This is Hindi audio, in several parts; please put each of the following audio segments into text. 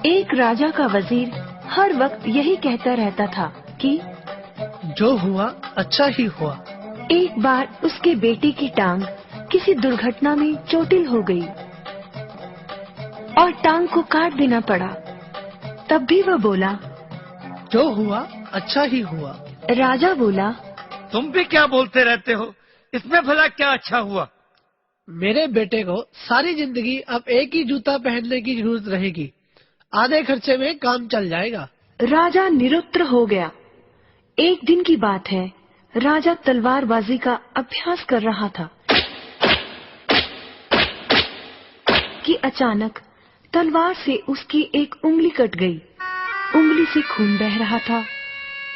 एक राजा का वजीर हर वक्त यही कहता रहता था कि जो हुआ अच्छा ही हुआ। एक बार उसके बेटे की टांग किसी दुर्घटना में चोटिल हो गई और टांग को काट देना पड़ा। तब भी वह बोला, जो हुआ अच्छा ही हुआ। राजा बोला, तुम भी क्या बोलते रहते हो, इसमें भला क्या अच्छा हुआ? मेरे बेटे को सारी जिंदगी अब एक ही जूता पहनने की जरूरत रहेगी, आधे खर्चे में काम चल जाएगा। राजा निरुत्तर हो गया। एक दिन की बात है, राजा तलवारबाजी का अभ्यास कर रहा था कि अचानक तलवार से उसकी एक उंगली कट गई। उंगली से खून बह रहा था।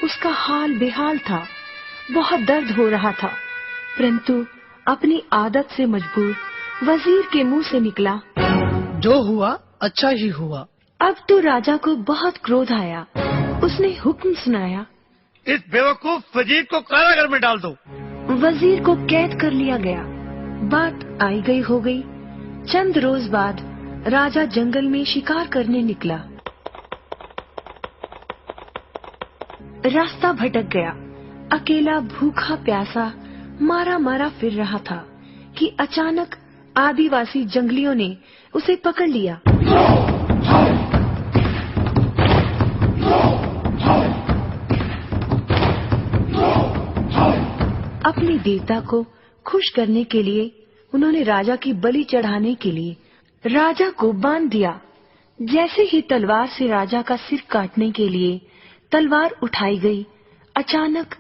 उसका हाल बेहाल था, बहुत दर्द हो रहा था, परंतु अपनी आदत से मजबूर वजीर के मुंह से निकला, जो हुआ अच्छा ही हुआ। अब तो राजा को बहुत क्रोध आया। उसने हुक्म सुनाया, इस बेवकूफ वजीर को कारागार में डाल दो। वजीर को कैद कर लिया गया। बात आई गई हो गई। चंद रोज बाद राजा जंगल में शिकार करने निकला। रास्ता भटक गया। अकेला भूखा प्यासा मारा मारा फिर रहा था कि अचानक आदिवासी जंगलियों ने उसे पकड़ लिया। अपने देवता को खुश करने के लिए उन्होंने राजा की बलि चढ़ाने के लिए राजा को बांध दिया। जैसे ही तलवार से राजा का सिर काटने के लिए तलवार उठाई गई, अचानक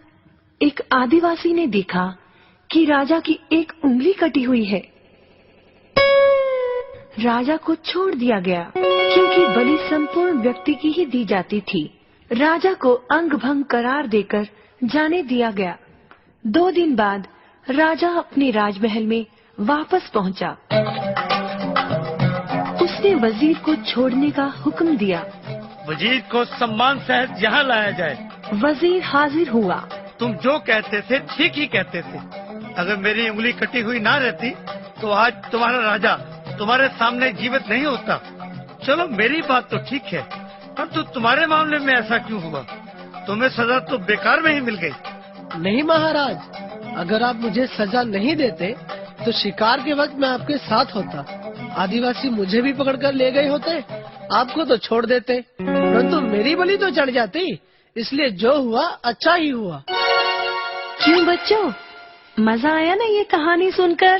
एक आदिवासी ने देखा कि राजा की एक उंगली कटी हुई है। राजा को छोड़ दिया गया, क्योंकि बलि संपूर्ण व्यक्ति की ही दी जाती थी। राजा को अंग भंग करार देकर जाने दिया गया। 2 दिन बाद राजा अपने राजमहल में वापस पहुंचा। उसने वजीर को छोड़ने का हुक्म दिया। वजीर को सम्मान सहित यहाँ लाया जाए। वजीर हाजिर हुआ। तुम जो कहते थे ठीक ही कहते थे। अगर मेरी उंगली कटी हुई ना रहती तो आज तुम्हारा राजा तुम्हारे सामने जीवित नहीं होता। चलो मेरी बात तो ठीक है, परंतु तुम्हारे मामले में ऐसा क्यों हुआ? तुम्हें सजा तो बेकार में ही मिल गई। नहीं महाराज, अगर आप मुझे सजा नहीं देते तो शिकार के वक्त मैं आपके साथ होता। आदिवासी मुझे भी पकड़कर ले गए होते, आपको तो छोड़ देते, परंतु मेरी बलि तो चढ़ जाती। इसलिए जो हुआ अच्छा ही हुआ। क्यों बच्चों, मजा आया ना ये कहानी सुनकर?